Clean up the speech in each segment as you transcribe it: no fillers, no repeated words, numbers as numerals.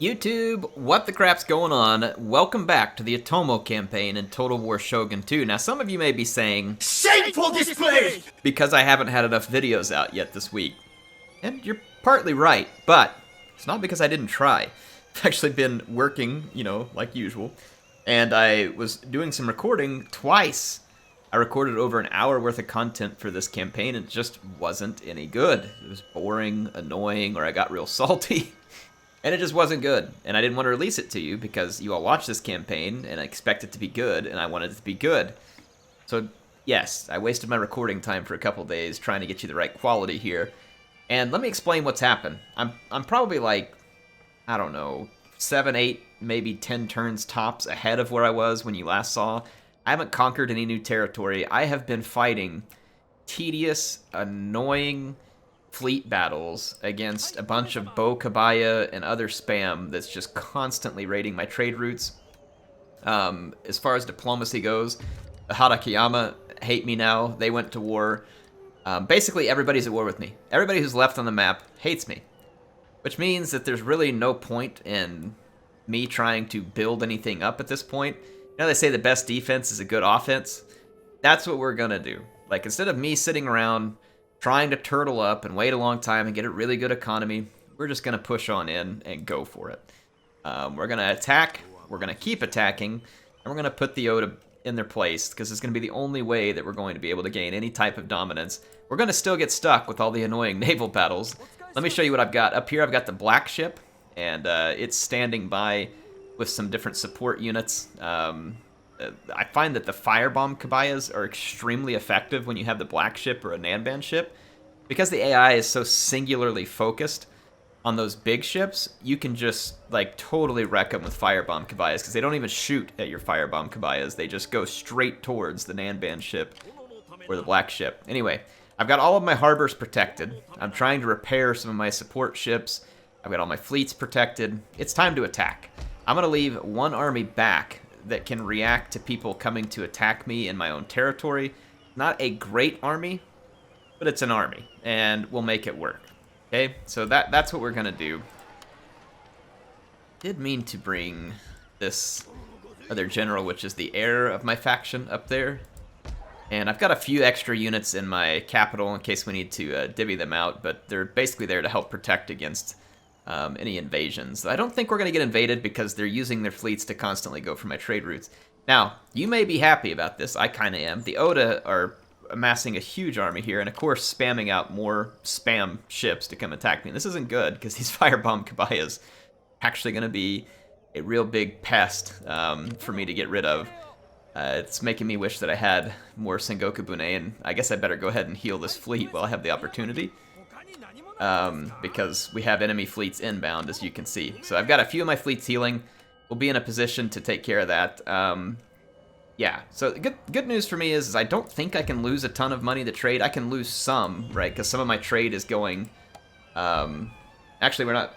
YouTube, what the crap's going on? Welcome back to the OTOMO campaign in Total War Shogun 2. Now, some of you may be saying, Shameful display! Because I haven't had enough videos out yet this week. And you're partly right, but it's not because I didn't try. I've actually been working, like usual. And I was doing some recording twice. I recorded over an hour worth of content for this campaign, and it just wasn't any good. It was boring, annoying, or I got real salty. And it just wasn't good, and I didn't want to release it to you because you all watched this campaign, and I expect it to be good, and I wanted it to be good. So, yes, I wasted my recording time for a couple days trying to get you the right quality here. And let me explain what's happened. I'm probably like, I don't know, 7, 8, maybe 10 turns tops ahead of where I was when you last saw. I haven't conquered any new territory. I have been fighting tedious, annoying fleet battles against a bunch of Bo Kabaya and other spam that's just constantly raiding my trade routes. As far as diplomacy goes, the Harakiyama hate me now. They went to war. Basically, everybody's at war with me. Everybody who's left on the map hates me, which means that there's really no point in me trying to build anything up at this point. You know, they say the best defense is a good offense. That's what we're gonna do. Like, instead of me sitting around trying to turtle up and wait a long time and get a really good economy, we're just going to push on in and go for it. We're going to attack, we're going to keep attacking, and we're going to put the Oda in their place, because it's going to be the only way that we're going to be able to gain any type of dominance. We're going to still get stuck with all the annoying naval battles. Let me show you what I've got. Up here I've got the Black Ship, and it's standing by with some different support units. I find that the firebomb kabayas are extremely effective when you have the Black Ship or a Nanban ship. Because the AI is so singularly focused on those big ships, you can just, like, totally wreck them with firebomb kabayas, because they don't even shoot at your firebomb kabayas. They just go straight towards the Nanban ship or the Black Ship. Anyway, I've got all of my harbors protected. I'm trying to repair some of my support ships. I've got all my fleets protected. It's time to attack. I'm going to leave one army back that can react to people coming to attack me in my own territory. Not a great army, but it's an army, and we'll make it work. Okay, so that's what we're gonna do. Did mean to bring this other general, which is the heir of my faction, up there. And I've got a few extra units in my capital in case we need to divvy them out, but they're basically there to help protect against any invasions. I don't think we're going to get invaded because they're using their fleets to constantly go for my trade routes. Now, you may be happy about this. I kind of am. The Oda are amassing a huge army here, and of course spamming out more spam ships to come attack me. And this isn't good, because these firebomb kabayas are actually going to be a real big pest for me to get rid of. It's making me wish that I had more Sengoku Bune, and I guess I better go ahead and heal this fleet while I have the opportunity. Because we have enemy fleets inbound, as you can see. So I've got a few of my fleets healing. We'll be in a position to take care of that. Yeah, so good news for me is I don't think I can lose a ton of money to trade. I can lose some, right, because some of my trade is going... actually, we're not...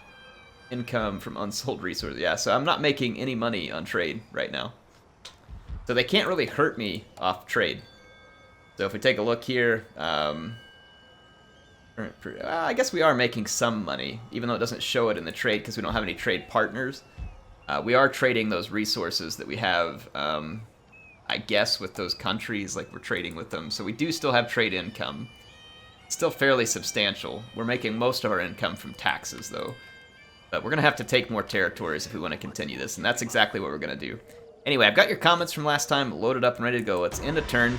Income from unsold resources. Yeah, so I'm not making any money on trade right now. So they can't really hurt me off trade. So if we take a look here... I guess we are making some money, even though it doesn't show it in the trade because we don't have any trade partners. We are trading those resources that we have, I guess, with those countries, like we're trading with them. So we do still have trade income. It's still fairly substantial. We're making most of our income from taxes, though. But we're going to have to take more territories if we want to continue this, and that's exactly what we're going to do. Anyway, I've got your comments from last time loaded up and ready to go. Let's end a turn.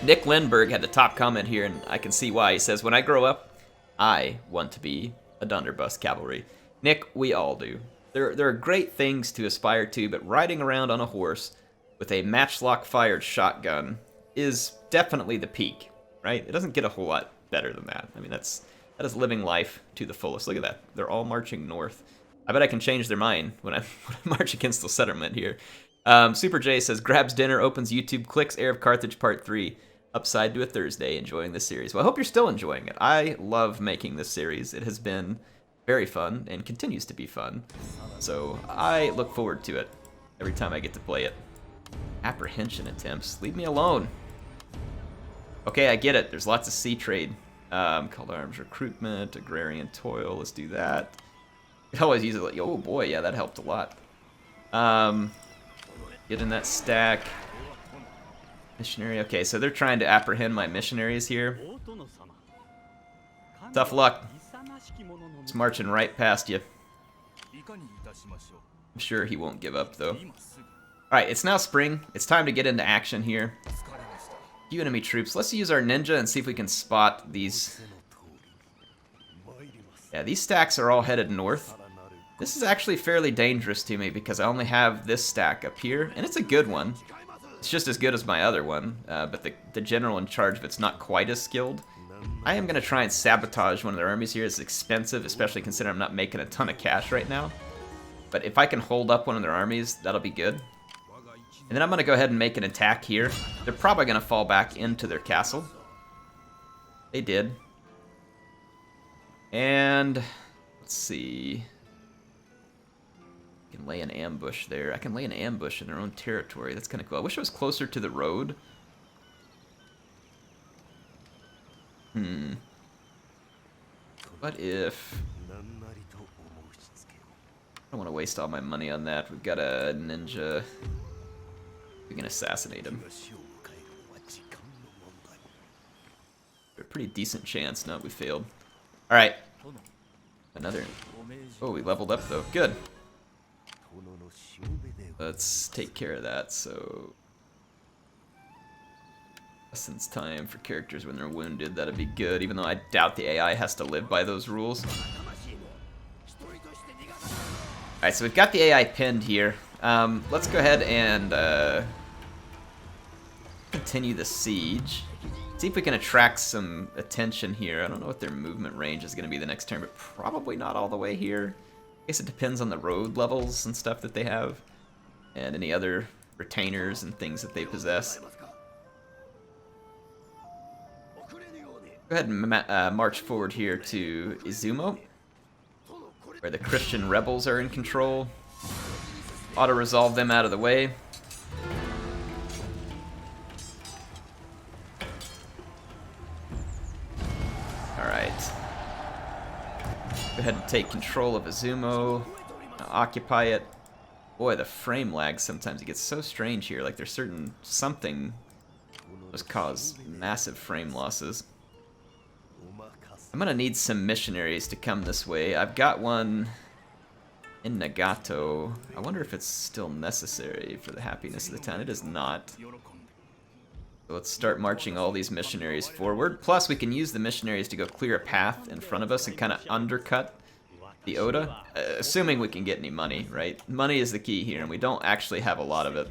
Nick Lindbergh had the top comment here, and I can see why. He says, when I grow up, I want to be a Dunderbuss cavalry. Nick, we all do. There are great things to aspire to, but riding around on a horse with a matchlock-fired shotgun is definitely the peak, right? It doesn't get a whole lot better than that. I mean, that is living life to the fullest. Look at that. They're all marching north. I bet I can change their mind when I march against the settlement here. Super J says, grabs dinner, opens YouTube, clicks HeirofCarthage Part 3. Upside to a Thursday, enjoying this series. Well, I hope you're still enjoying it. I love making this series. It has been very fun and continues to be fun. So I look forward to it every time I get to play it. Apprehension attempts. Leave me alone. Okay, I get it. There's lots of sea trade. Called arms recruitment, agrarian toil. Let's do that. Could always use it like, oh boy, yeah, that helped a lot. Get in that stack. Missionary, okay, so they're trying to apprehend my missionaries here. Tough luck. It's marching right past you. I'm sure he won't give up, though. Alright, it's now spring. It's time to get into action here. Few enemy troops. Let's use our ninja and see if we can spot these. Yeah, these stacks are all headed north. This is actually fairly dangerous to me because I only have this stack up here, and it's a good one. It's just as good as my other one, but the general in charge of it's not quite as skilled. I am going to try and sabotage one of their armies here. It's expensive, especially considering I'm not making a ton of cash right now. But if I can hold up one of their armies, that'll be good. And then I'm going to go ahead and make an attack here. They're probably going to fall back into their castle. They did. And let's see. I can lay an ambush there. I can lay an ambush in their own territory. That's kind of cool. I wish I was closer to the road. What if... I don't want to waste all my money on that. We've got a ninja. We can assassinate him. A pretty decent chance. No, we failed. Alright. Another. Oh, we leveled up though. Good. Let's take care of that. So, lessons time for characters when they're wounded. That'd be good, even though I doubt the AI has to live by those rules. Alright, so we've got the AI pinned here. Let's go ahead and continue the siege. See if we can attract some attention here. I don't know what their movement range is going to be the next turn, but probably not all the way here. I guess it depends on the road levels and stuff that they have, and any other retainers and things that they possess. Go ahead and march forward here to Izumo, where the Christian rebels are in control. Auto-resolve them out of the way. Alright. Go ahead and take control of Izumo. Occupy it. Boy, the frame lag sometimes. It gets so strange here. Like there's certain something that cause massive frame losses. I'm gonna need some missionaries to come this way. I've got one in Nagato. I wonder if it's still necessary for the happiness of the town. It is not. So let's start marching all these missionaries forward. Plus, we can use the missionaries to go clear a path in front of us and kind of undercut the Oda, assuming we can get any money, right? Money is the key here, and we don't actually have a lot of it.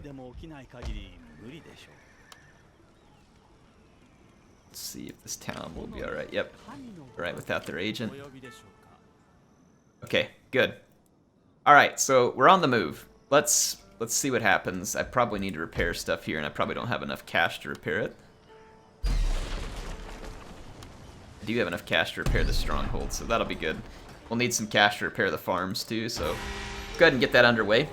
Let's see if this town will be alright. Yep. Alright, without their agent. Okay, good. Alright, so we're on the move. Let's see what happens. I probably need to repair stuff here, and I probably don't have enough cash to repair it. I do have enough cash to repair the stronghold, so that'll be good. We'll need some cash to repair the farms too, so let's go ahead and get that underway.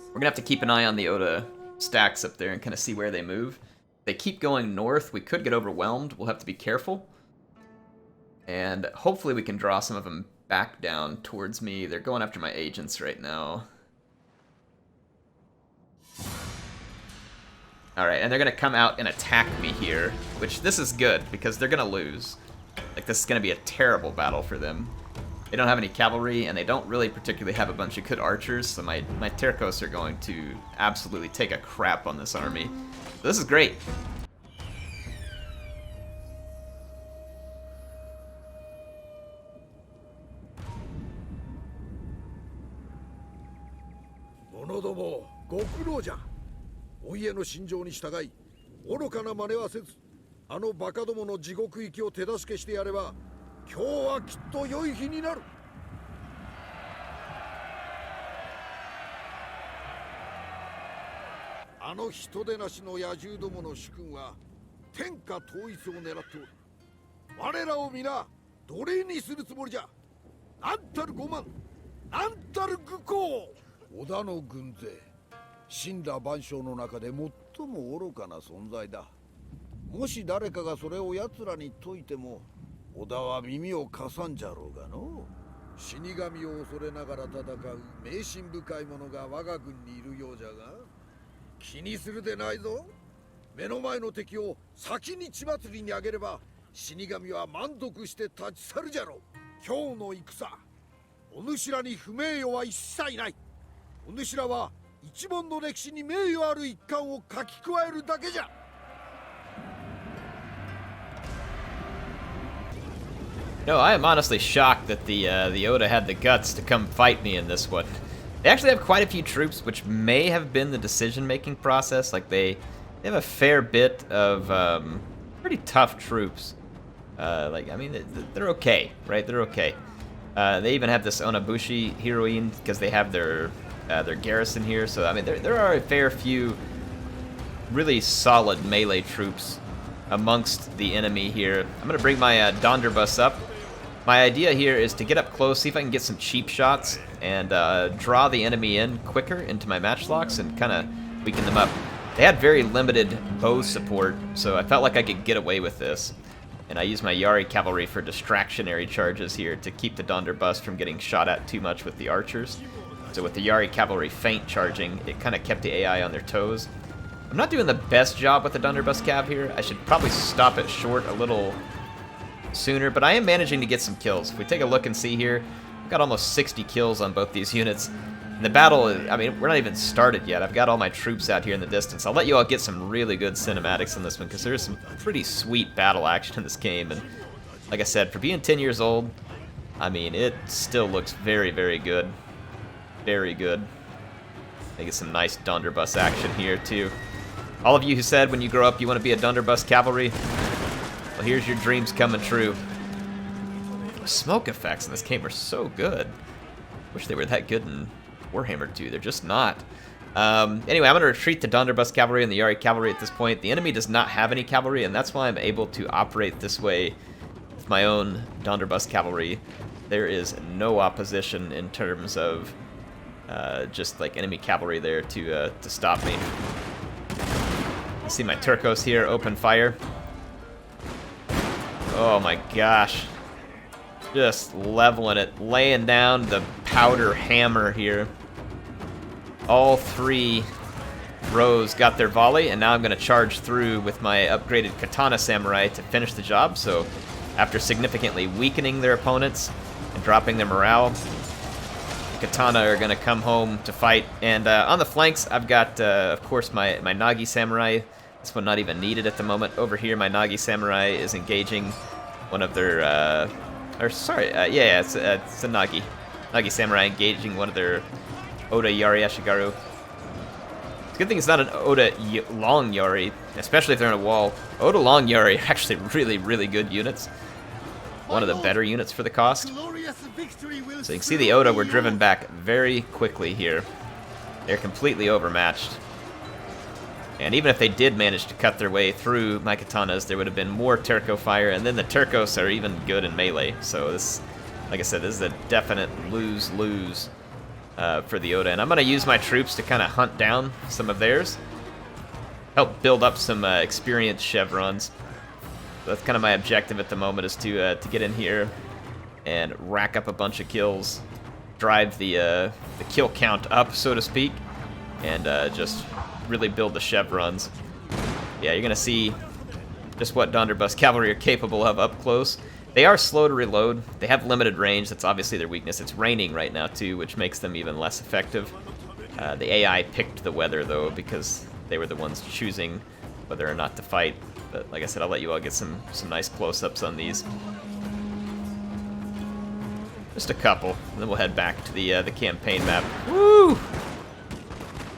We're gonna have to keep an eye on the Oda stacks up there and kind of see where they move. If they keep going north, we could get overwhelmed. We'll have to be careful. And hopefully we can draw some of them back down towards me. They're going after my agents right now. Alright, and they're going to come out and attack me here, which this is good, because they're going to lose. Like, this is going to be a terrible battle for them. They don't have any cavalry, and they don't really particularly have a bunch of good archers, so my Terkos are going to absolutely take a crap on this army. So this is great. Monodomo, ご苦労じゃ。お家の心情に従い、愚かな真似はせず、あのバカどもの地獄行きを手助けしてやれば、今日はきっと良い日になる。あの人でなしの野獣どもの主君は天下統一を狙っておる。我らを皆奴隷にするつもりじゃ。なんたる傲慢、なんたる愚行。織田の軍勢、神羅万象の中で最も愚かな存在だ。もし誰かがそれを奴らに説いても、織田は耳を貸さんじゃろうがの。死神を恐れながら戦う迷信深い者が我が軍にいるようじゃが、気にするでないぞ。目の前の敵を先に血祭りにあげれば死神は満足して立ち去るじゃろう。今日の戦、お主らに不名誉は一切ない。お主らは一門の歴史に名誉ある一環を書き加えるだけじゃ。No, I am honestly shocked that the Oda had the guts to come fight me in this one. They actually have quite a few troops, which may have been the decision-making process. Like they have a fair bit of pretty tough troops. Like I mean, they're okay, right? They're okay. They even have this Onabushi heroine because they have their garrison here. So I mean, there are a fair few really solid melee troops amongst the enemy here. I'm gonna bring my Donderbus up. My idea here is to get up close, see if I can get some cheap shots, and draw the enemy in quicker into my matchlocks and kind of weaken them up. They had very limited bow support, so I felt like I could get away with this. And I used my Yari Cavalry for distractionary charges here to keep the Donderbus from getting shot at too much with the archers. So with the Yari Cavalry feint charging, it kind of kept the AI on their toes. I'm not doing the best job with the Donderbus Cav here. I should probably stop it short a little sooner, but I am managing to get some kills. If we take a look and see here, I've got almost 60 kills on both these units. And the battle, I mean, we're not even started yet. I've got all my troops out here in the distance. I'll let you all get some really good cinematics on this one, because there's some pretty sweet battle action in this game. And like I said, for being 10 years old, I mean, it still looks very, very good. Very good. I get some nice Donderbus action here, too. All of you who said when you grow up you want to be a Donderbus Cavalry, well, here's your dreams coming true. The smoke effects in this game are so good. Wish they were that good in Warhammer 2. They're just not. Anyway, I'm going to retreat the Donderbus Cavalry and the Yari Cavalry at this point. The enemy does not have any cavalry, and that's why I'm able to operate this way with my own Donderbus Cavalry. There is no opposition in terms of just like enemy cavalry there to stop me. You see my Turcos here open fire. Oh my gosh. Just leveling it, laying down the powder hammer here. All three rows got their volley, and now I'm going to charge through with my upgraded Katana Samurai to finish the job. So after significantly weakening their opponents and dropping their morale, the Katana are going to come home to fight. And on the flanks, I've got, of course, my Nagi Samurai. This one not even needed at the moment. Over here, my Nagi Samurai is engaging one of their, it's a Nagi. Nagi Samurai engaging one of their Oda Yari Ashigaru. It's a good thing it's not an Oda Long Yari, especially if they're in a wall. Oda Long Yari are actually really, really good units. One of the better units for the cost. So you can see the Oda were driven back very quickly here. They're completely overmatched. And even if they did manage to cut their way through my Katanas, there would have been more Turco fire, and then the Turcos are even good in melee. So this, like I said, this is a definite lose-lose for the Oda. And I'm going to use my troops to kind of hunt down some of theirs. Help build up some experience chevrons. So that's kind of my objective at the moment, is to get in here and rack up a bunch of kills. Drive the kill count up, so to speak. And just really build the chevrons. Yeah, you're going to see just what Donderbus Cavalry are capable of up close. They are slow to reload. They have limited range. That's obviously their weakness. It's raining right now, too, which makes them even less effective. The AI picked the weather, though, because they were the ones choosing whether or not to fight. But like I said, I'll let you all get some nice close-ups on these. Just a couple, and then we'll head back to the campaign map. Woo!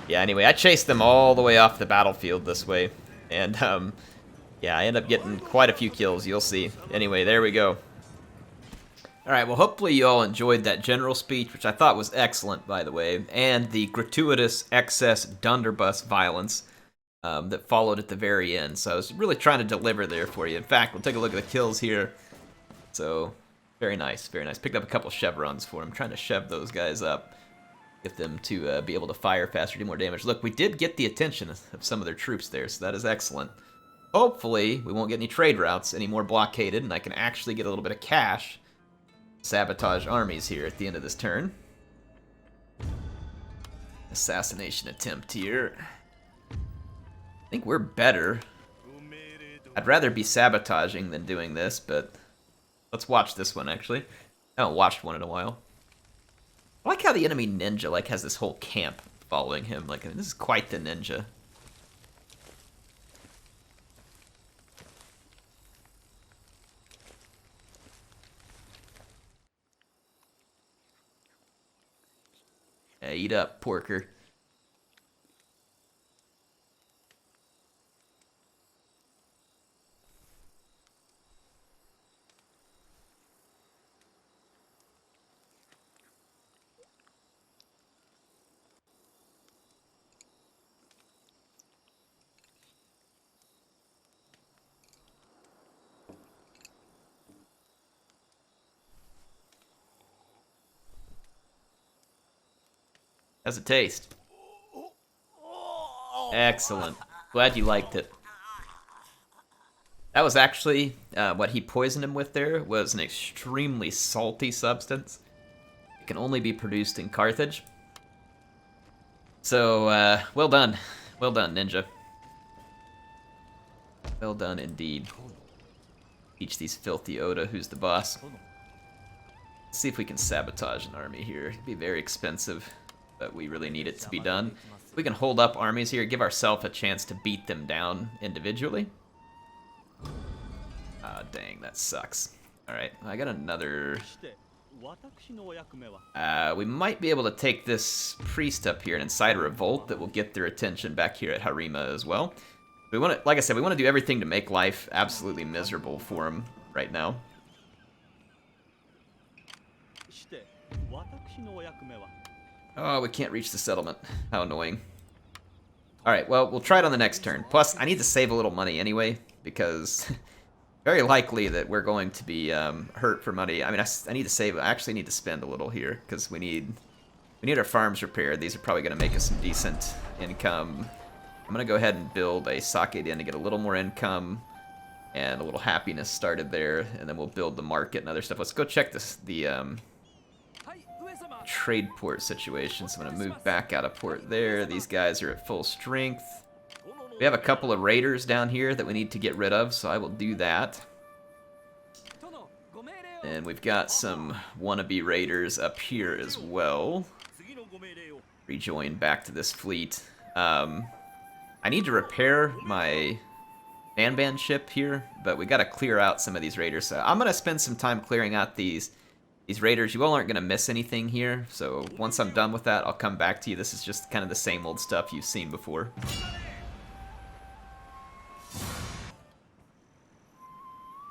Yeah, anyway, I chased them all the way off the battlefield this way. And, yeah, I end up getting quite a few kills, you'll see. Anyway, there we go. Alright, well, hopefully you all enjoyed that general speech, which I thought was excellent, by the way, and the gratuitous excess Donderbus violence that followed at the very end. So I was really trying to deliver there for you. In fact, we'll take a look at the kills here. So, very nice, very nice. Picked up a couple chevrons for him, trying to shove those guys up. Get them to be able to fire faster, do more damage. Look, we did get the attention of some of their troops there, so that is excellent. Hopefully, we won't get any trade routes any more blockaded, and I can actually get a little bit of cash sabotage armies here at the end of this turn. Assassination attempt here. I think we're better. I'd rather be sabotaging than doing this, but let's watch this one, actually. I haven't watched one in a while. I like how the enemy ninja like has this whole camp following him. Like, this is quite the ninja. Yeah, eat up, porker. How's it taste? Excellent. Glad you liked it. That was actually, what he poisoned him with there was an extremely salty substance. It can only be produced in Carthage. So, well done. Well done, ninja. Well done indeed. Teach these filthy Oda who's the boss. Let's see if we can sabotage an army here. It'd be very expensive, but we really need it to be done. If we can hold up armies here, give ourselves a chance to beat them down individually. Ah, dang, that sucks. Alright, I got another... we might be able to take this priest up here and incite a revolt that will get their attention back here at Harima as well. We want to, like I said, we want to do everything to make life absolutely miserable for him right now. Oh, we can't reach the settlement. How annoying. Alright, well, we'll try it on the next turn. Plus, I need to save a little money anyway, because very likely that we're going to be hurt for money. I mean, I need to save, I actually need to spend a little here, because we need our farms repaired. These are probably going to make us some decent income. I'm going to go ahead and build a sake den to get a little more income and a little happiness started there, and then we'll build the market and other stuff. Let's go check the trade port situation. So I'm going to move back out of port there. These guys are at full strength. We have a couple of raiders down here that we need to get rid of, so I will do that. And we've got some wannabe raiders up here as well. Rejoin back to this fleet. I need to repair my Nanban ship here, but we got to clear out some of these raiders. So I'm going to spend some time clearing out these raiders. You all aren't going to miss anything here, so once I'm done with that, I'll come back to you. This is just kind of the same old stuff you've seen before.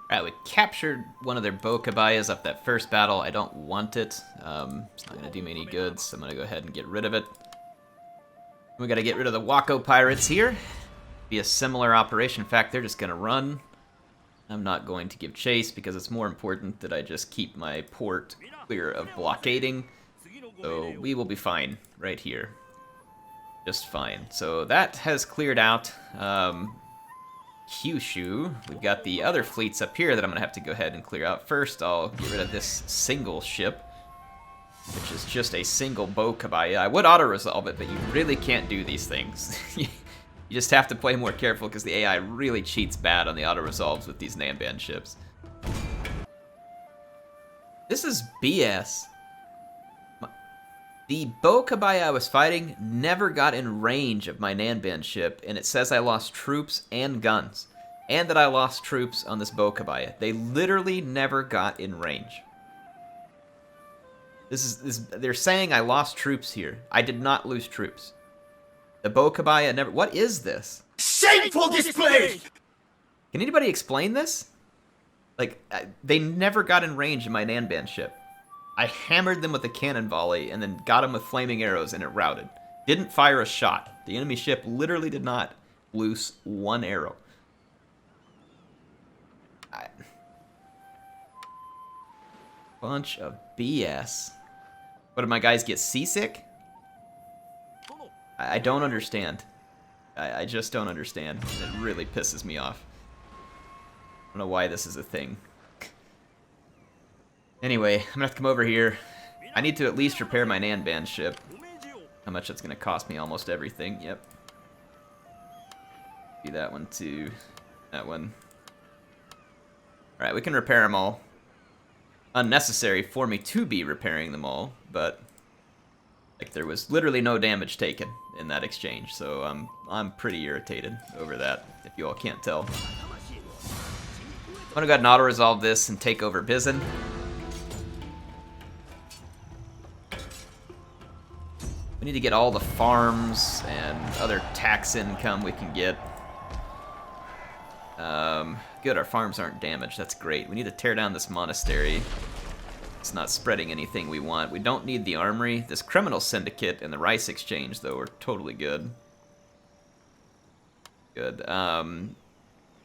Alright, we captured one of their Bokabayas up that first battle. I don't want it. It's not going to do me any good, so I'm going to go ahead and get rid of it. We got to get rid of the Wako pirates here. Be a similar operation. In fact, they're just going to run. I'm not going to give chase because it's more important that I just keep my port clear of blockading. So we will be fine right here. Just fine. So that has cleared out Kyushu. We've got the other fleets up here that I'm going to have to go ahead and clear out. First, I'll get rid of this single ship, which is just a single Bokabaya. I would auto-resolve it, but you really can't do these things. You just have to play more careful because the AI really cheats bad on the auto-resolves with these Nanban ships. This is BS. The Bokabaya I was fighting never got in range of my Nanban ship, and it says I lost troops and guns. And that I lost troops on this Bokabaya. They literally never got in range. They're saying I lost troops here. I did not lose troops. The Bokabaya never... What is this? Shameful display! Can anybody explain this? Like, they never got in range of my Nanban ship. I hammered them with a cannon volley and then got them with flaming arrows and it routed. Didn't fire a shot. The enemy ship literally did not loose one arrow. Bunch of BS. What, did my guys get seasick? I don't understand. I just don't understand. It really pisses me off. I don't know why this is a thing. Anyway, I'm gonna have to come over here. I need to at least repair my Nanban ship. How much it's gonna cost me? Almost everything. Yep. Do that one too. That one. Alright, we can repair them all. Unnecessary for me to be repairing them all, but like there was literally no damage taken in that exchange, so I'm pretty irritated over that, if you all can't tell. I'm gonna go ahead and auto-resolve this and take over Bizen. We need to get all the farms and other tax income we can get. Good, our farms aren't damaged. That's great. We need to tear down this monastery. It's not spreading anything we want. We don't need the armory. This criminal syndicate and the rice exchange, though, are totally good. Good. I don't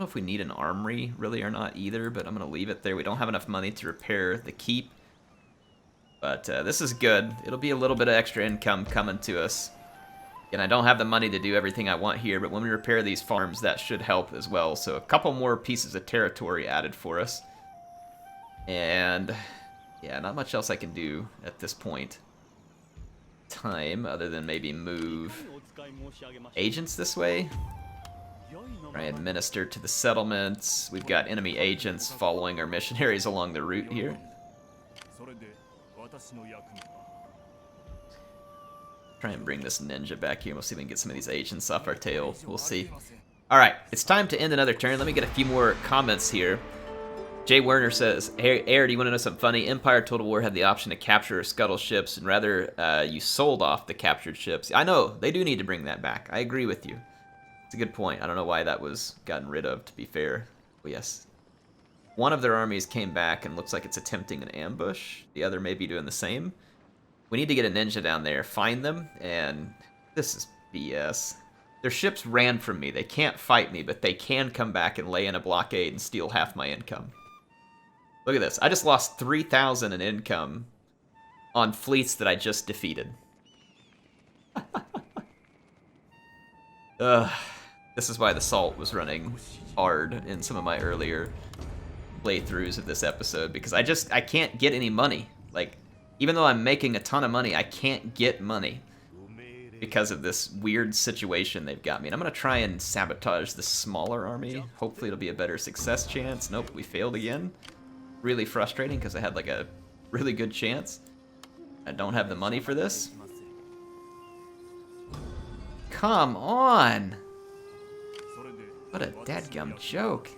know if we need an armory, really, or not either, but I'm going to leave it there. We don't have enough money to repair the keep. But this is good. It'll be a little bit of extra income coming to us. And I don't have the money to do everything I want here, but when we repair these farms, that should help as well. So a couple more pieces of territory added for us. And yeah, not much else I can do at this point. Time, other than maybe move agents this way. Try and minister to the settlements. We've got enemy agents following our missionaries along the route here. Try and bring this ninja back here. We'll see if we can get some of these agents off our tail. We'll see. Alright, it's time to end another turn. Let me get a few more comments here. Jay Werner says, hey, Air, do you want to know something funny? Empire Total War had the option to capture or scuttle ships, and rather you sold off the captured ships. I know, they do need to bring that back. I agree with you. It's a good point. I don't know why that was gotten rid of, to be fair. But yes. One of their armies came back and looks like it's attempting an ambush. The other may be doing the same. We need to get a ninja down there, find them, and this is BS. Their ships ran from me. They can't fight me, but they can come back and lay in a blockade and steal half my income. Look at this. I just lost 3,000 in income on fleets that I just defeated. This is why the salt was running hard in some of my earlier playthroughs of this episode, because I can't get any money. Like, even though I'm making a ton of money, I can't get money because of this weird situation they've got me. And I'm going to try and sabotage this smaller army. Hopefully it'll be a better success chance. Nope, we failed again. Really frustrating because I had like a really good chance. I don't have the money for this. Come on! What a dadgum joke.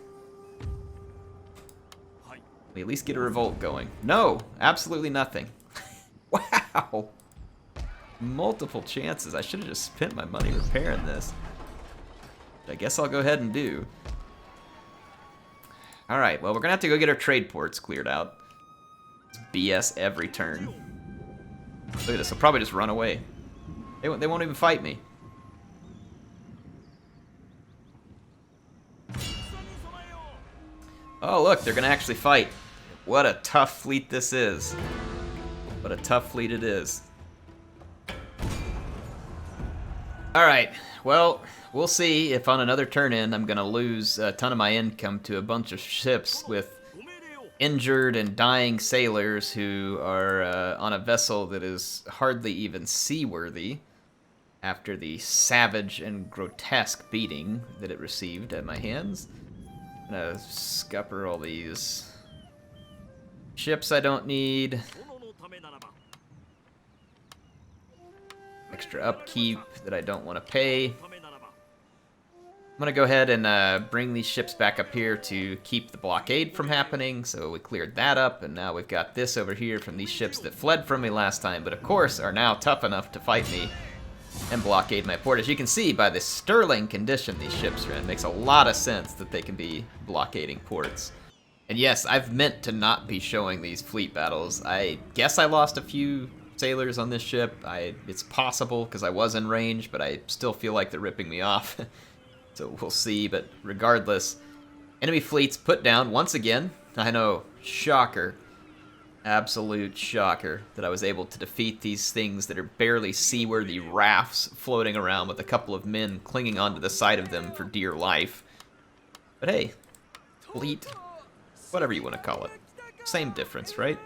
We at least get a revolt going. No! Absolutely nothing. Wow! Multiple chances. I should have just spent my money repairing this. I guess I'll go ahead and do. Alright, well, we're gonna have to go get our trade ports cleared out. It's BS every turn. Look at this, they'll probably just run away. They won't even fight me. Oh, look, they're gonna actually fight. What a tough fleet this is. What a tough fleet it is. Alright, well, we'll see if on another turn-in I'm gonna lose a ton of my income to a bunch of ships with injured and dying sailors who are on a vessel that is hardly even seaworthy after the savage and grotesque beating that it received at my hands. I'm gonna scupper all these ships I don't need. Extra upkeep that I don't want to pay. I'm gonna go ahead and bring these ships back up here to keep the blockade from happening. So we cleared that up, and now we've got this over here from these ships that fled from me last time, but of course are now tough enough to fight me and blockade my port. As you can see by the sterling condition these ships are in, it makes a lot of sense that they can be blockading ports. And yes, I've meant to not be showing these fleet battles. I guess I lost a few sailors on this ship. It's possible because I was in range, but I still feel like they're ripping me off. So we'll see, but regardless, enemy fleets put down once again. I know, shocker. Absolute shocker that I was able to defeat these things that are barely seaworthy rafts floating around with a couple of men clinging onto the side of them for dear life. But hey, fleet, whatever you want to call it. Same difference, right?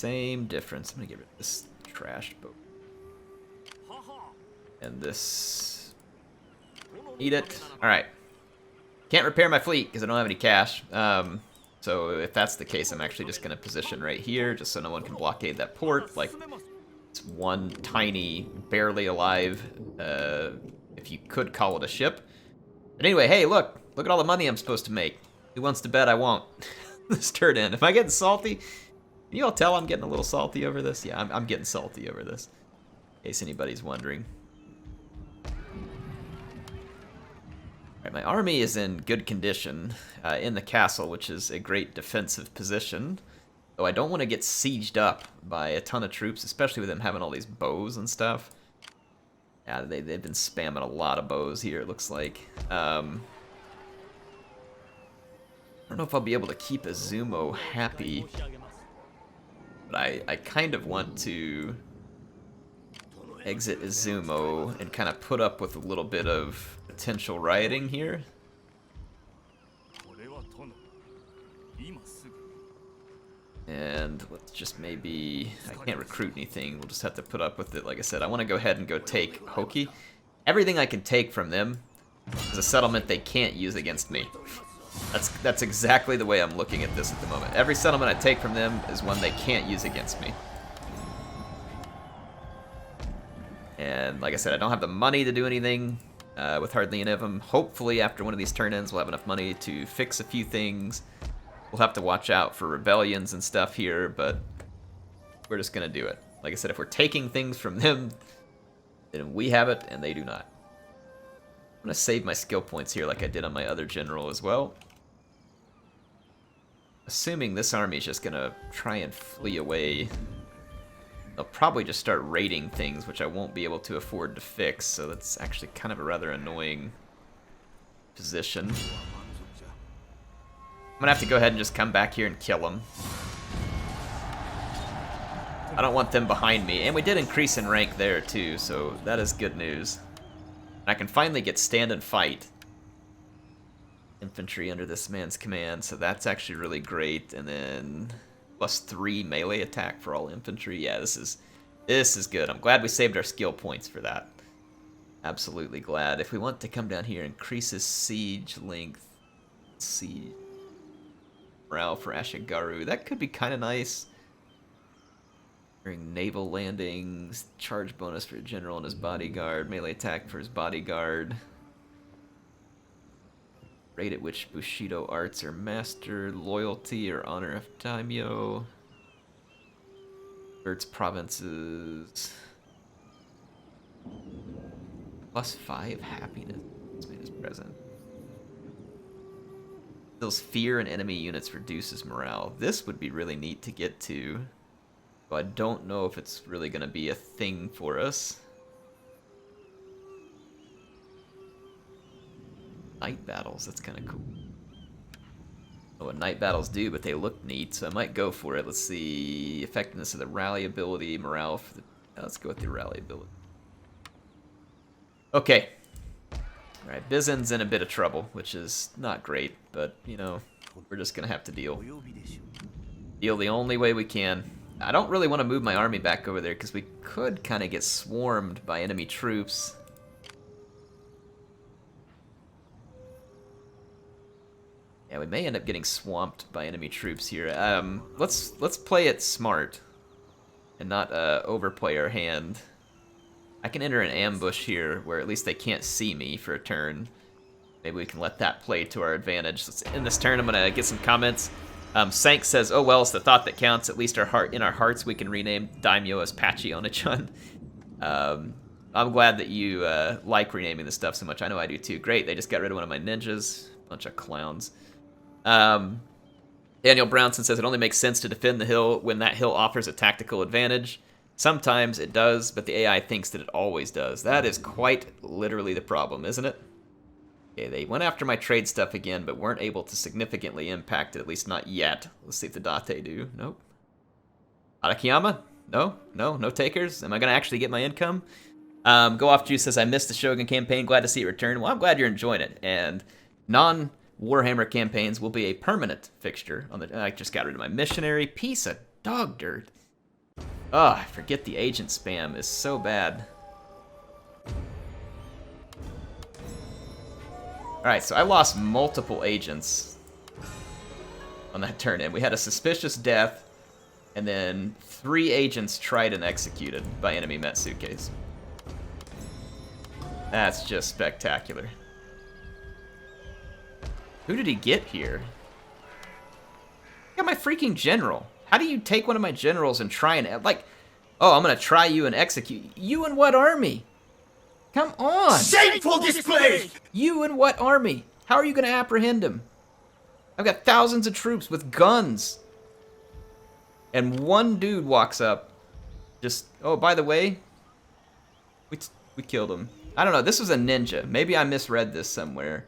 Same difference. I'm gonna get rid of this trashed boat. And this... Eat it. Alright. Can't repair my fleet because I don't have any cash. So if that's the case, I'm actually just gonna position right here just so no one can blockade that port. Like, it's one tiny, barely alive, if you could call it a ship. But anyway, hey, look at all the money I'm supposed to make. Who wants to bet I won't? This turn in. Am I getting salty? Can you all tell I'm getting a little salty over this? Yeah, I'm getting salty over this. In case anybody's wondering. Alright, my army is in good condition in the castle, which is a great defensive position. Though I don't want to get sieged up by a ton of troops, especially with them having all these bows and stuff. Yeah, they've been spamming a lot of bows here, it looks like. I don't know if I'll be able to keep Izumo happy. But I kind of want to exit Izumo and kind of put up with a little bit of potential rioting here. And let's just maybe... I can't recruit anything, we'll just have to put up with it. Like I said, I want to go ahead and go take Hoki. Everything I can take from them is a settlement they can't use against me. That's exactly the way I'm looking at this at the moment. Every settlement I take from them is one they can't use against me. And like I said, I don't have the money to do anything with hardly any of them. Hopefully after one of these turn-ins we'll have enough money to fix a few things. We'll have to watch out for rebellions and stuff here, but we're just gonna do it. Like I said, if we're taking things from them, then we have it and they do not. I'm gonna save my skill points here like I did on my other general as well. Assuming this army is just gonna try and flee away. They'll probably just start raiding things, which I won't be able to afford to fix, so that's actually kind of a rather annoying position. I'm gonna have to go ahead and just come back here and kill them. I don't want them behind me, and we did increase in rank there too, so that is good news. I can finally get stand and fight infantry under this man's command, so that's actually really great. And then +3 melee attack for all infantry. Yeah, this is good. I'm glad we saved our skill points for that. Absolutely glad. If we want to come down here, increases siege length, siege morale for Ashigaru. That could be kind of nice. During naval landings, charge bonus for a general and his bodyguard, melee attack for his bodyguard. Rate at which Bushido arts are mastered, loyalty or honor of daimyo. Converts provinces. +5 happiness. This man is present. Those fear and enemy units reduces morale. This would be really neat to get to. But I don't know if it's really going to be a thing for us. Night battles, that's kind of cool. I don't know what night battles do, but they look neat, so I might go for it. Let's see, effectiveness of the rally ability, morale for the... let's go with the rally ability. Okay. Alright, Bizen's in a bit of trouble, which is not great, but, you know, we're just going to have to deal. Deal the only way we can. I don't really want to move my army back over there, because we could kind of get swarmed by enemy troops. Yeah, we may end up getting swamped by enemy troops here. Let's play it smart and not overplay our hand. I can enter an ambush here where at least they can't see me for a turn. Maybe we can let that play to our advantage. Let's end this turn. I'm gonna get some comments. Sank says, "Oh well, it's the thought that counts. At least in our hearts we can rename Daimyo as Pachi Onechun." I'm glad that you like renaming this stuff so much. I know I do too. Great, they just got rid of one of my ninjas. Bunch of clowns. Daniel Brownson says, "It only makes sense to defend the hill when that hill offers a tactical advantage. Sometimes it does, but the AI thinks that it always does." That is quite literally the problem, isn't it? Okay, they went after my trade stuff again, but weren't able to significantly impact it, at least not yet. Let's see if the Date do. Nope. Arakiyama? No takers? Am I going to actually get my income? Go Off Juice says, "I missed the Shogun campaign. Glad to see it return." Well, I'm glad you're enjoying it. And non-Warhammer campaigns will be a permanent fixture. I just got rid of my missionary. Piece of dog dirt. Ugh, I forget the agent spam is so bad. Alright, so I lost multiple agents on that turn-in. We had a suspicious death, and then 3 agents tried and executed by enemy Metsukes. That's just spectacular. Who did he get here? He got my freaking general. How do you take one of my generals and try and, like, oh, I'm gonna try you and execute you in what army? Come on! Shameful display! You in what army? How are you gonna apprehend him? I've got thousands of troops with guns. And one dude walks up, just, oh, by the way, we killed him. I don't know, this was a ninja. Maybe I misread this somewhere.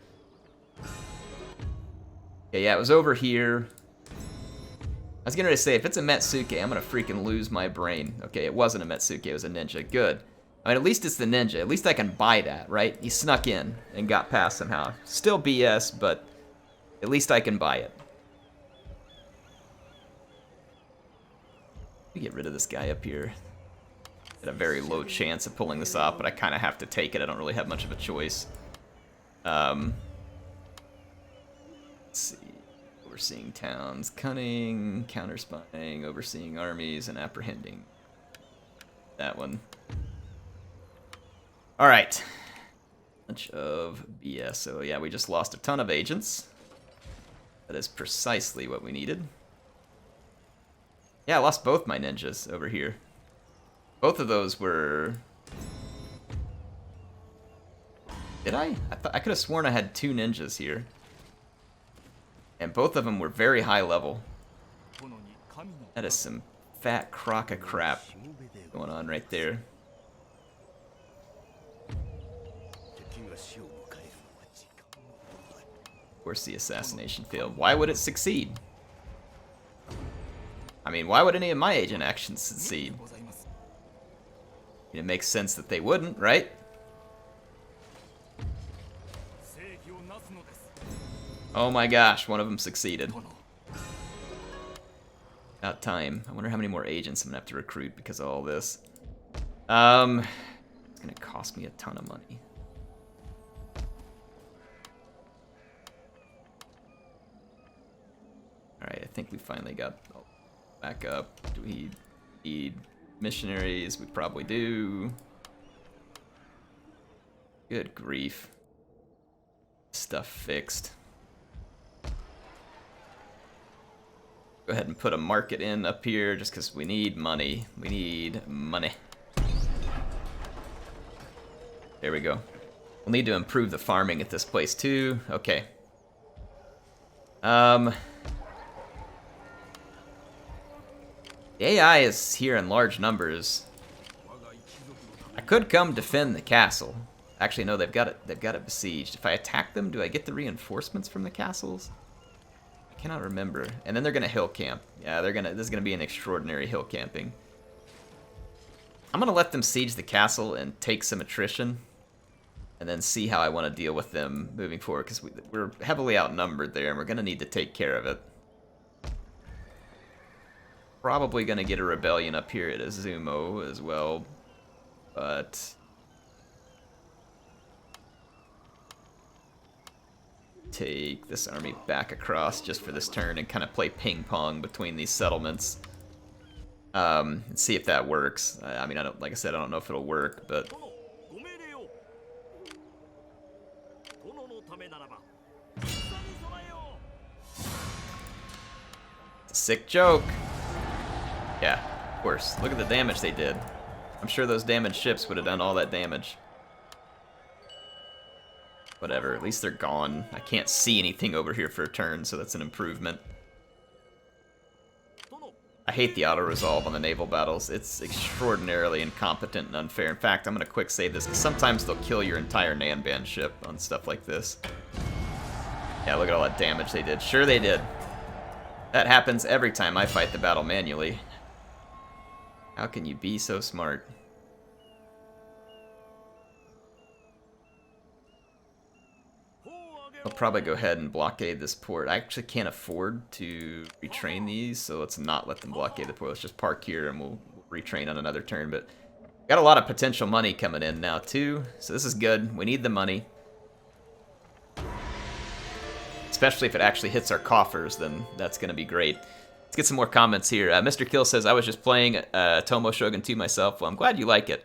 Yeah, it was over here. I was getting ready to say, if it's a Metsuke, I'm gonna freaking lose my brain. Okay, it wasn't a Metsuke, it was a ninja. Good. I mean, at least it's the ninja. At least I can buy that, right? He snuck in and got past somehow. Still BS, but at least I can buy it. Let me get rid of this guy up here. At a very low chance of pulling this off, but I kind of have to take it. I don't really have much of a choice. Let's see. Overseeing towns, cunning, counter-spying, overseeing armies, and apprehending. That one. Alright. Bunch of BS. So yeah, we just lost a ton of agents. That is precisely what we needed. Yeah, I lost both my ninjas over here. Both of those were... Did I? I could have sworn I had 2 ninjas here. And both of them were very high level. That is some fat crock of crap going on right there. Of course the assassination failed. Why would it succeed? I mean, why would any of my agent actions succeed? It makes sense that they wouldn't, right? Oh my gosh, one of them succeeded. About time. I wonder how many more agents I'm gonna have to recruit because of all this. It's gonna cost me a ton of money. Alright, I think we finally got back up. Do we need missionaries? We probably do. Good grief. Stuff fixed. Go ahead and put a market in up here just because we need money. We need money. There we go. We'll need to improve the farming at this place too. Okay. The AI is here in large numbers. I could come defend the castle. Actually, no, they've got it besieged. If I attack them, do I get the reinforcements from the castles? I cannot remember. And then they're gonna hill camp. Yeah, this is gonna be an extraordinary hill camping. I'm gonna let them siege the castle and take some attrition, and then see how I want to deal with them moving forward, because we're heavily outnumbered there, and we're gonna need to take care of it. Probably gonna get a rebellion up here at Izumo as well, but take this army back across just for this turn and kind of play ping pong between these settlements. And see if that works. I mean, like I said, I don't know if it'll work, but it's a sick joke. Yeah, of course. Look at the damage they did. I'm sure those damaged ships would have done all that damage. Whatever, at least they're gone. I can't see anything over here for a turn, so that's an improvement. I hate the auto-resolve on the naval battles. It's extraordinarily incompetent and unfair. In fact, I'm going to quick save this, because sometimes they'll kill your entire Nanban ship on stuff like this. Yeah, look at all that damage they did. Sure they did. That happens every time I fight the battle manually. How can you be so smart? I'll probably go ahead and blockade this port. I actually can't afford to retrain these, so let's not let them blockade the port. Let's just park here and we'll retrain on another turn, but got a lot of potential money coming in now too, so this is good. We need the money. Especially if it actually hits our coffers, then that's going to be great. Let's get some more comments here. Mr. Kill says, I was just playing OTOMO Shogun 2 myself. Well, I'm glad you like it.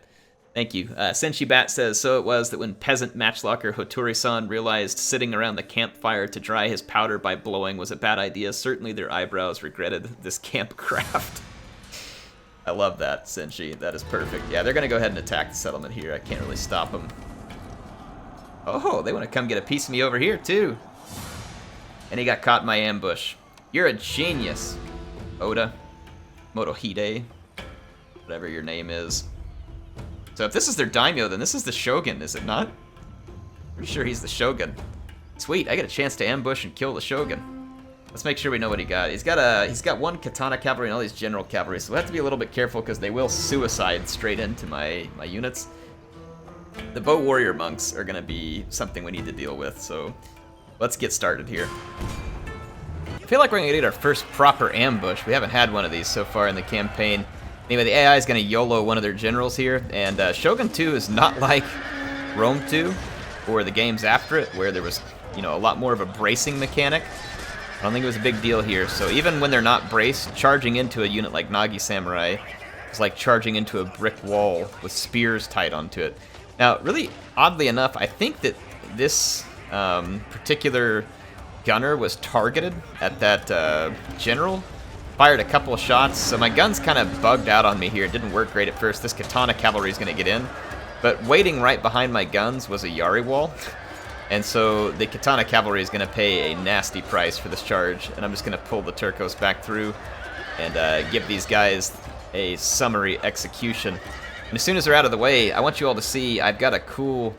Thank you. Senshi Bat says, so it was that when peasant matchlocker Hotori-san realized sitting around the campfire to dry his powder by blowing was a bad idea. Certainly their eyebrows regretted this campcraft. I love that, Senshi. That is perfect. Yeah, they're going to go ahead and attack the settlement here. I can't really stop them. Oh, they want to come get a piece of me over here, too. And he got caught in my ambush. You're a genius, Oda. Motohide. Whatever your name is. So if this is their daimyo, then this is the Shogun, is it not? Pretty sure he's the Shogun. Sweet, I get a chance to ambush and kill the Shogun. Let's make sure we know what he got. He's got one Katana Cavalry and all these General Cavalry, so we'll have to be a little bit careful because they will suicide straight into my units. The Bow Warrior Monks are going to be something we need to deal with, so let's get started here. I feel like we're going to get our first proper ambush. We haven't had one of these so far in the campaign. Anyway, the AI is going to YOLO one of their generals here, and Shogun 2 is not like Rome 2 or the games after it, where there was, you know, a lot more of a bracing mechanic. I don't think it was a big deal here. So even when they're not braced, charging into a unit like Nagi Samurai is like charging into a brick wall with spears tied onto it. Now, really oddly enough, I think that this particular gunner was targeted at that general. Fired a couple of shots, so my gun's kind of bugged out on me here. It didn't work great at first. This Katana Cavalry is going to get in, but waiting right behind my guns was a Yari wall, and so the Katana Cavalry is going to pay a nasty price for this charge, and I'm just going to pull the Turcos back through and give these guys a summary execution. And as soon as they're out of the way, I want you all to see I've got a cool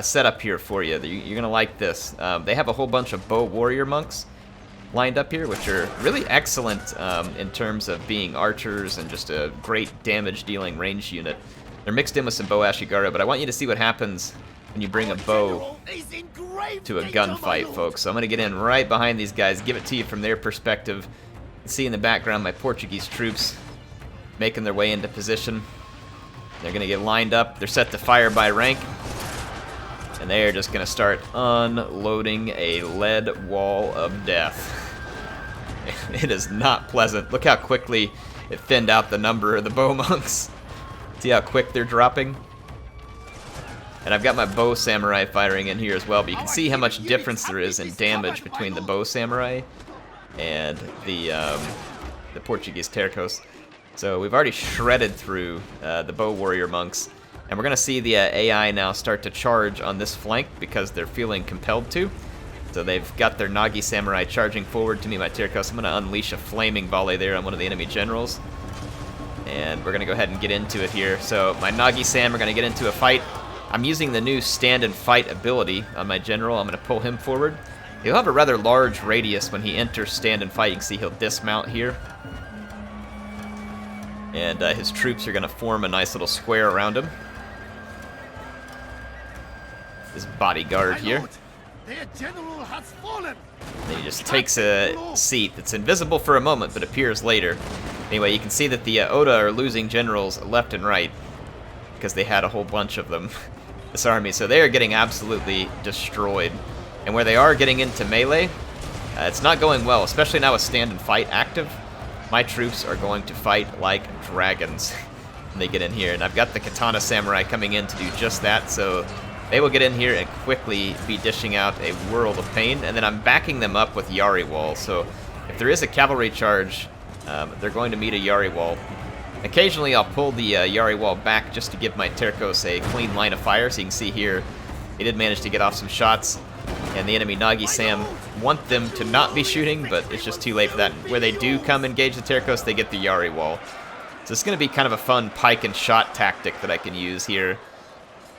setup here for you. You're going to like this. They have a whole bunch of Bow Warrior Monks lined up here, which are really excellent in terms of being archers and just a great damage-dealing range unit. They're mixed in with some Bow Ashigaru, but I want you to see what happens when you bring a bow to a gunfight, folks. So I'm going to get in right behind these guys, give it to you from their perspective. You can see in the background my Portuguese troops making their way into position. They're going to get lined up. They're set to fire by rank. And they are just going to start unloading a lead wall of death. It is not pleasant. Look how quickly it thinned out the number of the bow monks. See how quick they're dropping? And I've got my bow samurai firing in here as well, but you can see how much difference there is in damage between the bow samurai and the Portuguese Turcos. So we've already shredded through the bow warrior monks. And we're going to see the AI now start to charge on this flank because they're feeling compelled to. So they've got their Nagi Samurai charging forward to me, my Turcos. I'm going to unleash a flaming volley there on one of the enemy generals. And we're going to go ahead and get into it here. So my Nagi Sam are going to get into a fight. I'm using the new stand and fight ability on my general. I'm going to pull him forward. He'll have a rather large radius when he enters stand and fight. You can see he'll dismount here. And his troops are going to form a nice little square around him. His bodyguard here. And he just takes a seat that's invisible for a moment but appears later. Anyway, you can see that the Oda are losing generals left and right because they had a whole bunch of them, this army. So they are getting absolutely destroyed. And where they are getting into melee, it's not going well, especially now with stand and fight active. My troops are going to fight like dragons when they get in here. And I've got the Katana Samurai coming in to do just that, so they will get in here and quickly be dishing out a world of pain, and then I'm backing them up with Yari Wall. So if there is a cavalry charge, they're going to meet a Yari Wall. Occasionally I'll pull the Yari Wall back just to give my Turcos a clean line of fire. So you can see here, they did manage to get off some shots, and the enemy Nagi Sam want them to not be shooting, but it's just too late for that. Where they do come engage the Turcos, they get the Yari Wall. So it's going to be kind of a fun pike and shot tactic that I can use here,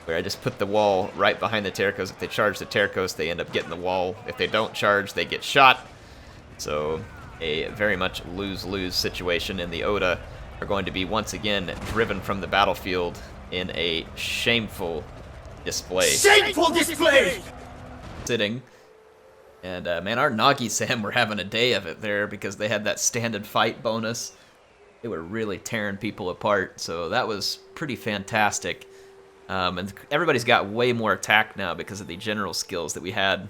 where I just put the wall right behind the Turcos. If they charge the Turcos, they end up getting the wall. If they don't charge, they get shot. So a very much lose-lose situation, and the Oda are going to be once again driven from the battlefield in a shameful display. Shameful display! Sitting. And man, our Nagi Sam were having a day of it there because they had that stand and fight bonus. They were really tearing people apart, so that was pretty fantastic. And everybody's got way more attack now because of the general skills that we had.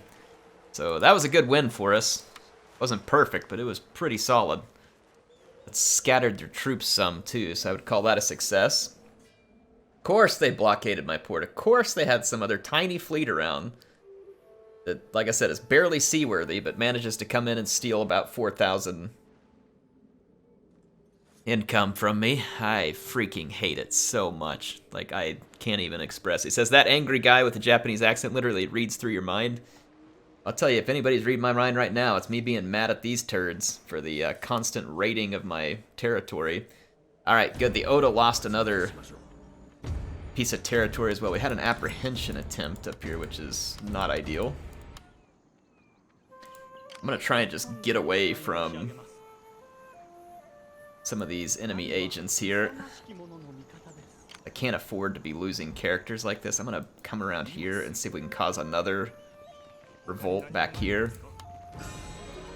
So that was a good win for us. Wasn't perfect, but it was pretty solid. It scattered their troops some too, so I would call that a success. Of course they blockaded my port. Of course they had some other tiny fleet around that, like I said, is barely seaworthy, but manages to come in and steal about 4,000 income from me. I freaking hate it so much. Like, I can't even express it. It says, that angry guy with the Japanese accent literally reads through your mind. I'll tell you, if anybody's reading my mind right now, it's me being mad at these turds for the constant raiding of my territory. Alright, good. The Oda lost another piece of territory as well. We had an apprehension attempt up here, which is not ideal. I'm going to try and just get away from some of these enemy agents here. I can't afford to be losing characters like this. I'm going to come around here and see if we can cause another revolt back here.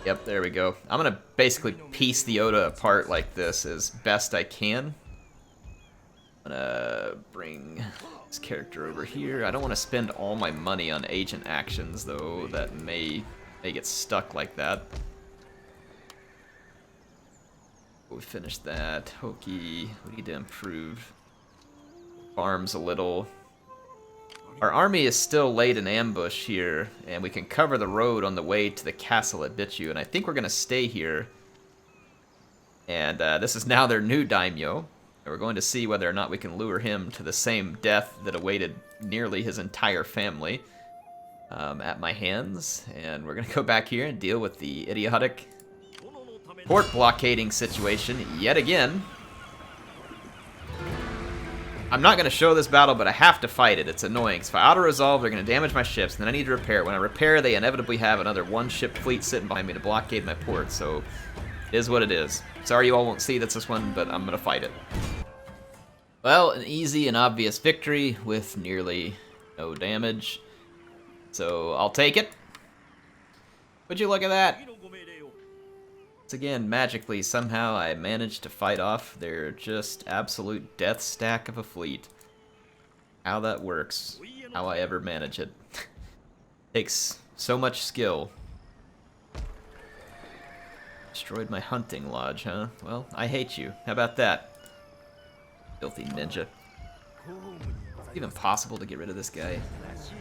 Yep, there we go. I'm going to basically piece the Oda apart like this as best I can. I'm going to bring this character over here. I don't want to spend all my money on agent actions, though. That may get stuck like that. We finished that. Hoki, we need to improve farms a little. Our army is still laid in ambush here, and we can cover the road on the way to the castle at Bitchu, and I think we're going to stay here. And this is now their new daimyo, and we're going to see whether or not we can lure him to the same death that awaited nearly his entire family at my hands. And we're going to go back here and deal with the idiotic port blockading situation yet again. I'm not going to show this battle, but I have to fight it. It's annoying. So if I auto-resolve, they're going to damage my ships, and then I need to repair it. When I repair, they inevitably have another one-ship fleet sitting behind me to blockade my port, so it is what it is. Sorry you all won't see that's this one, but I'm going to fight it. Well, an easy and obvious victory with nearly no damage. So I'll take it. Would you look at that? Once again, magically, somehow I managed to fight off their just absolute death stack of a fleet. How that works, how I ever manage it. Takes so much skill. Destroyed my hunting lodge, huh? Well, I hate you. How about that? Filthy ninja. Is it even possible to get rid of this guy?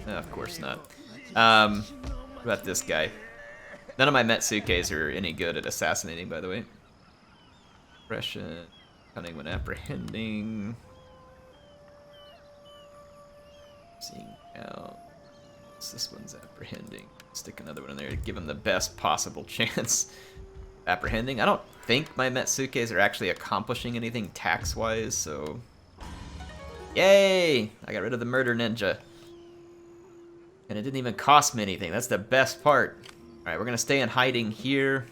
No, of course not. What about this guy? None of my Metsukes are any good at assassinating, by the way. Oppression, cunning when apprehending. Seeing out. This one's apprehending. Stick another one in there to give him the best possible chance. Apprehending. I don't think my Metsukes are actually accomplishing anything tax-wise, so... Yay! I got rid of the murder ninja. And it didn't even cost me anything. That's the best part. Alright, we're going to stay in hiding here.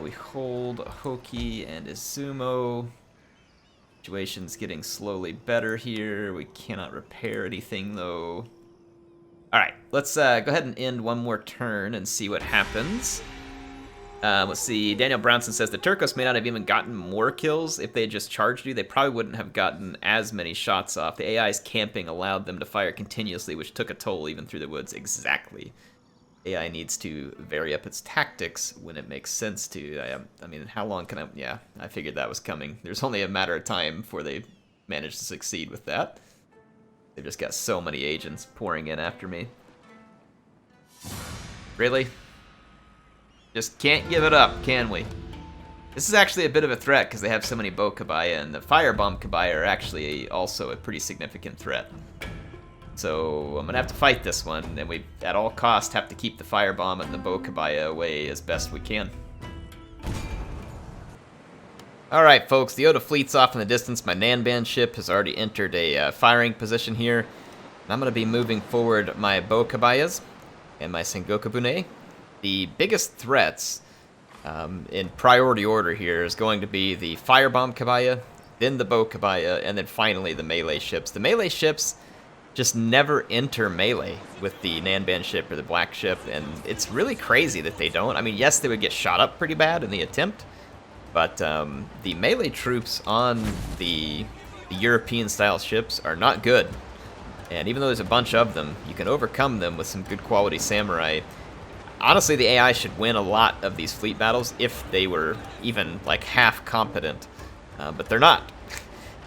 We hold Hoki and Izumo. Situation's getting slowly better here. We cannot repair anything, though. Alright, let's go ahead and end one more turn and see what happens. Let's see, Daniel Brownson says, the Turcos may not have even gotten more kills. If they had just charged you, they probably wouldn't have gotten as many shots off. The AI's camping allowed them to fire continuously, which took a toll even through the woods. Exactly. AI needs to vary up its tactics when it makes sense to. I mean, how long can I... Yeah, I figured that was coming. There's only a matter of time before they manage to succeed with that. They've just got so many agents pouring in after me. Really? Just can't give it up, can we? This is actually a bit of a threat because they have so many bow kabaya, and the firebomb kabaya are actually also a pretty significant threat. So I'm gonna have to fight this one, and we, at all costs, have to keep the firebomb and the bow kabaya away as best we can. Alright folks, the Oda fleet's off in the distance. My Nanban ship has already entered a firing position here. And I'm gonna be moving forward my bow kabayas and my Sengokabune. The biggest threats in priority order here is going to be the firebomb kabaya, then the bow kabaya, and then finally the melee ships. The melee ships just never enter melee with the Nanban ship or the black ship, and it's really crazy that they don't. I mean, yes, they would get shot up pretty bad in the attempt, But the melee troops on the European-style ships are not good. And even though there's a bunch of them, you can overcome them with some good quality samurai. Honestly, the AI should win a lot of these fleet battles if they were even like half competent. But they're not.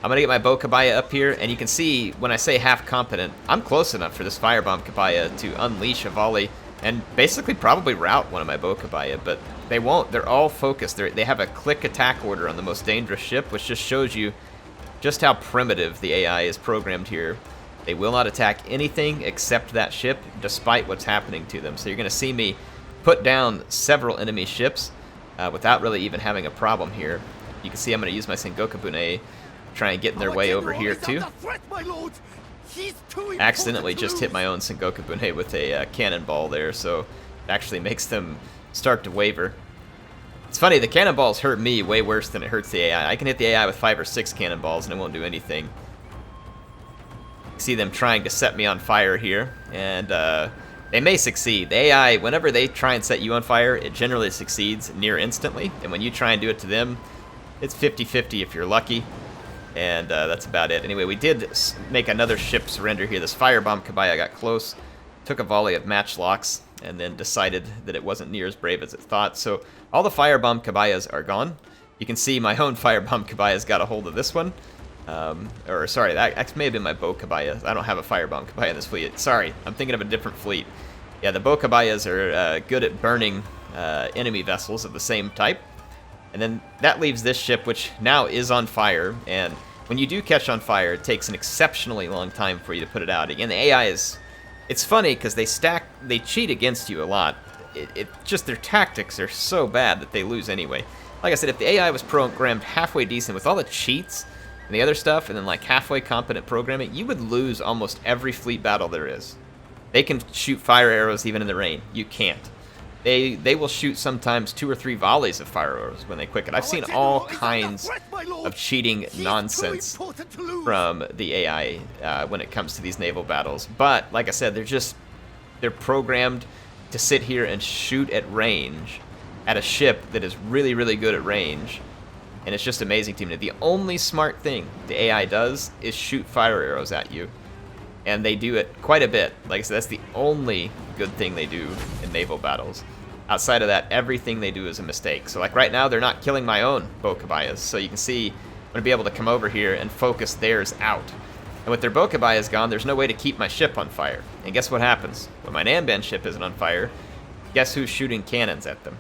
I'm gonna get my bow kabaya up here, and you can see when I say half competent, I'm close enough for this firebomb kabaya to unleash a volley and basically probably rout one of my bow kabaya, but they won't. They're all focused. They have a click attack order on the most dangerous ship, which just shows you just how primitive the AI is programmed here. They will not attack anything except that ship, despite what's happening to them. So you're going to see me put down several enemy ships without really even having a problem here. You can see I'm going to use my Sengoku Bune, try and get in their way over here too. Accidentally just hit my own Sengoku Bune with a cannonball there, so it actually makes them start to waver. It's funny, the cannonballs hurt me way worse than it hurts the AI. I can hit the AI with 5 or 6 cannonballs and it won't do anything. See them trying to set me on fire here, and they may succeed. The AI, whenever they try and set you on fire, it generally succeeds near instantly, and when you try and do it to them, it's 50-50 if you're lucky, and that's about it. Anyway, we did make another ship surrender here. This firebomb kabaya got close, took a volley of matchlocks, and then decided that it wasn't near as brave as it thought. So all the firebomb kabayas are gone. You can see my own firebomb kabaya's got a hold of this one. Or sorry, that may have been my bow kabaya. I don't have a firebomb kabaya in this fleet. Sorry, I'm thinking of a different fleet. Yeah, the bow kabayas are good at burning enemy vessels of the same type. And then that leaves this ship, which now is on fire. And when you do catch on fire, it takes an exceptionally long time for you to put it out. Again, the AI is... It's funny because they cheat against you a lot. Just their tactics are so bad that they lose anyway. Like I said, if the AI was programmed halfway decent with all the cheats and the other stuff, and then like halfway competent programming, you would lose almost every fleet battle there is. They can shoot fire arrows even in the rain. You can't. They will shoot sometimes 2 or 3 volleys of fire arrows when they quicken. I've seen all kinds of cheating nonsense from the AI when it comes to these naval battles. But like I said, they're programmed to sit here and shoot at range at a ship that is really, really good at range. And it's just amazing to me. The only smart thing the AI does is shoot fire arrows at you. And they do it quite a bit. Like I said, that's the only good thing they do in naval battles. Outside of that, everything they do is a mistake. So like right now, they're not killing my own bow kabayas. So you can see I'm going to be able to come over here and focus theirs out. And with their bow kabayas gone, there's no way to keep my ship on fire. And guess what happens? When my Nanban ship isn't on fire, guess who's shooting cannons at them?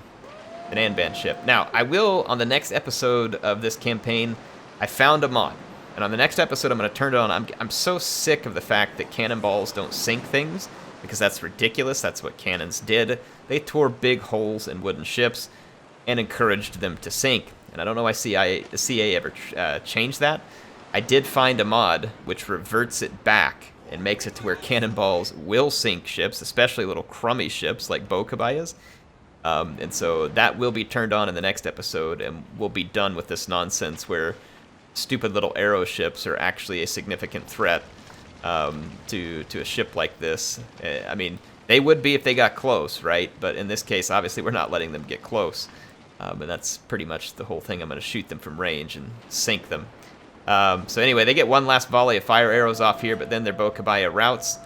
The Nanban ship. Now, I will, on the next episode of this campaign, I found a mod. And on the next episode, I'm going to turn it on. I'm so sick of the fact that cannonballs don't sink things, because that's ridiculous. That's what cannons did. They tore big holes in wooden ships and encouraged them to sink. And I don't know why the CA ever changed that. I did find a mod which reverts it back and makes it to where cannonballs will sink ships, especially little crummy ships like bow kabayas. And so that will be turned on in the next episode, and we'll be done with this nonsense where stupid little arrow ships are actually a significant threat to a ship like this. I mean, they would be if they got close, right? But in this case, obviously, we're not letting them get close. And that's pretty much the whole thing. I'm going to shoot them from range and sink them. So anyway, they get one last volley of fire arrows off here, but then their bow kabaya routs.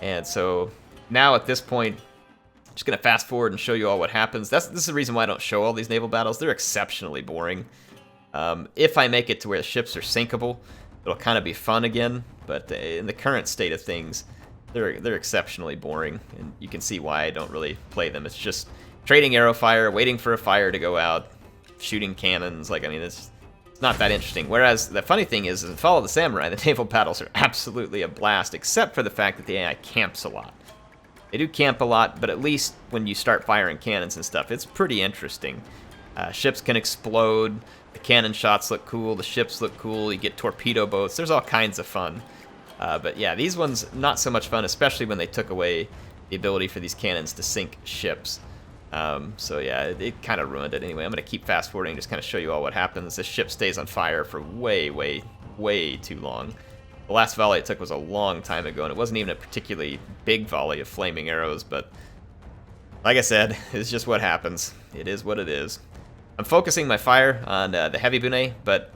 And so now at this point, I'm just going to fast forward and show you all what happens. This is the reason why I don't show all these naval battles. They're exceptionally boring. If I make it to where the ships are sinkable, it'll kind of be fun again. But in the current state of things, they're exceptionally boring. And you can see why I don't really play them. It's just trading arrow fire, waiting for a fire to go out, shooting cannons. Like, I mean, it's not that interesting. Whereas the funny thing is in Fall of the Samurai, the naval battles are absolutely a blast, except for the fact that the AI camps a lot. They do camp a lot, but at least when you start firing cannons and stuff, it's pretty interesting. Ships can explode, the cannon shots look cool, the ships look cool, you get torpedo boats, there's all kinds of fun. But yeah, these ones, not so much fun, especially when they took away the ability for these cannons to sink ships. So yeah, it kind of ruined it. Anyway, I'm going to keep fast forwarding, just kind of show you all what happens. This ship stays on fire for way, way, way too long. The last volley it took was a long time ago, and it wasn't even a particularly big volley of flaming arrows, but like I said, it's just what happens. It is what it is. I'm focusing my fire on the heavy bune, but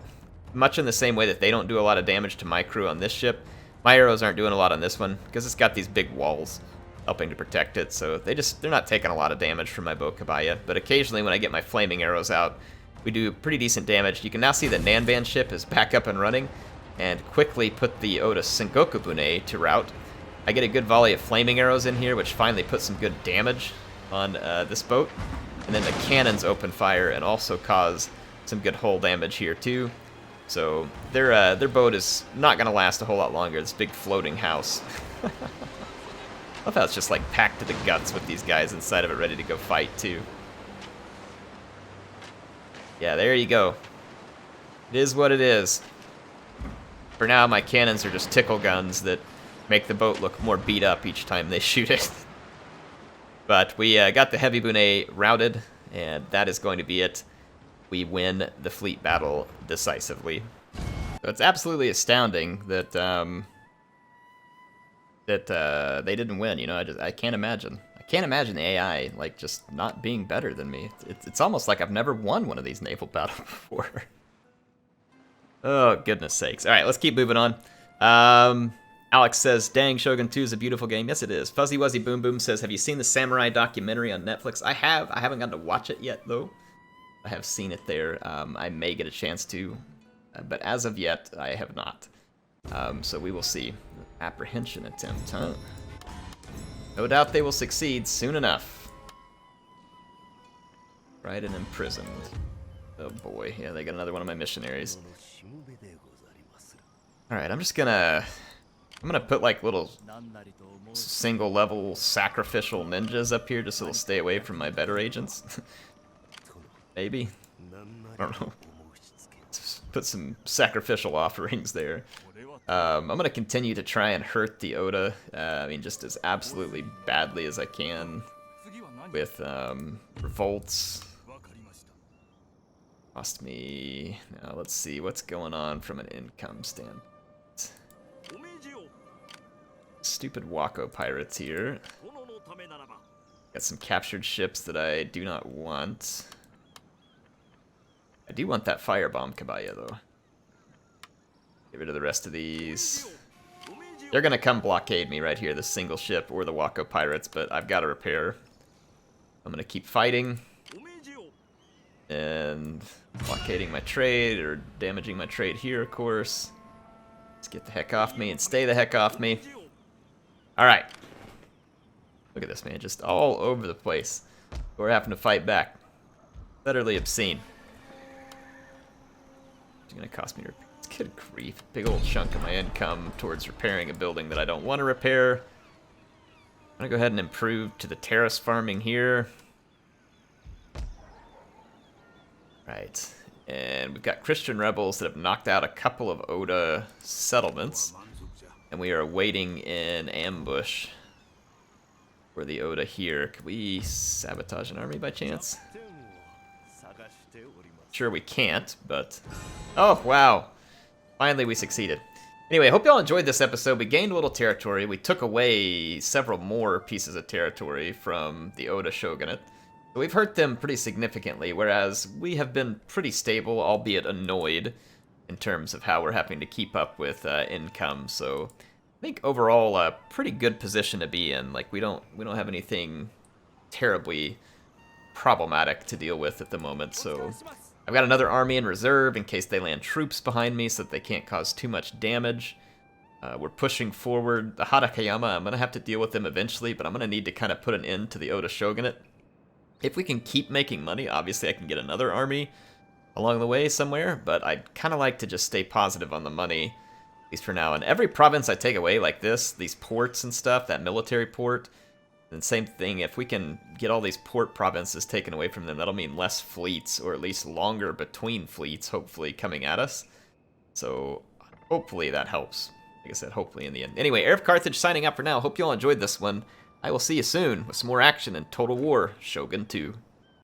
much in the same way that they don't do a lot of damage to my crew on this ship, my arrows aren't doing a lot on this one because it's got these big walls helping to protect it, so they're not taking a lot of damage from my bow kabaya. But occasionally when I get my flaming arrows out, we do pretty decent damage. You can now see the Nanban ship is back up and running, and quickly put the Oda Sengoku Bune to rout. I get a good volley of flaming arrows in here, which finally puts some good damage on this boat. And then the cannons open fire and also cause some good hull damage here too. So their boat is not going to last a whole lot longer. This big floating house. I love how it's just like packed to the guts with these guys inside of it ready to go fight too. Yeah, there you go. It is what it is. For now, my cannons are just tickle guns that make the boat look more beat up each time they shoot it. But we got the heavy bune routed, and that is going to be it. We win the fleet battle decisively. So it's absolutely astounding that they didn't win. You know, I can't imagine. I can't imagine the AI like just not being better than me. It's almost like I've never won one of these naval battles before. Oh, goodness sakes. All right, let's keep moving on. Alex says, dang, Shogun 2 is a beautiful game. Yes, it is. Fuzzy Wuzzy Boom Boom says, have you seen the Samurai documentary on Netflix? I have. I haven't gotten to watch it yet, though. I have seen it there. I may get a chance to, but as of yet, I have not. So we will see. Apprehension attempt, huh? No doubt they will succeed soon enough. Right, and imprisoned. Oh boy, yeah, they got another one of my missionaries. Alright, I'm gonna put like little single level sacrificial ninjas up here just so they'll stay away from my better agents. Maybe. I don't know. Just put some sacrificial offerings there. I'm gonna continue to try and hurt the Oda, I mean just as absolutely badly as I can with revolts. Cost me, now let's see what's going on from an income standpoint. Stupid Wako pirates here. Got some captured ships that I do not want. I do want that firebomb kabaya though. Get rid of the rest of these. They're gonna come blockade me right here, the single ship or the Wako pirates, but I've got to repair. I'm gonna keep fighting and blockading my trade or damaging my trade here, of course. Let's get the heck off me and stay the heck off me. Alright. Look at this, man. Just all over the place. We're having to fight back. Utterly obscene. It's gonna cost me to repair. Good grief. Big old chunk of my income towards repairing a building that I don't want to repair. I'm gonna go ahead and improve to the terrace farming here. Right. And we've got Christian rebels that have knocked out a couple of Oda settlements. And we are waiting in ambush for the Oda here. Can we sabotage an army by chance? Sure we can't, but... Oh, wow. Finally we succeeded. Anyway, I hope y'all enjoyed this episode. We gained a little territory. We took away several more pieces of territory from the Oda Shogunate. So we've hurt them pretty significantly, whereas we have been pretty stable, albeit annoyed, in terms of how we're having to keep up with income. So I think overall a pretty good position to be in. Like we don't have anything terribly problematic to deal with at the moment. So I've got another army in reserve in case they land troops behind me so that they can't cause too much damage. We're pushing forward. The Harakayama, I'm going to have to deal with them eventually, but I'm going to need to kind of put an end to the Oda Shogunate. If we can keep making money, obviously I can get another army along the way somewhere, but I'd kind of like to just stay positive on the money, at least for now. And every province I take away like this, these ports and stuff, that military port, and same thing, if we can get all these port provinces taken away from them, that'll mean less fleets, or at least longer between fleets, hopefully, coming at us. So hopefully that helps. Like I said, hopefully in the end. Anyway, HeirofCarthage signing out for now. Hope you all enjoyed this one. I will see you soon with some more action in Total War Shogun 2.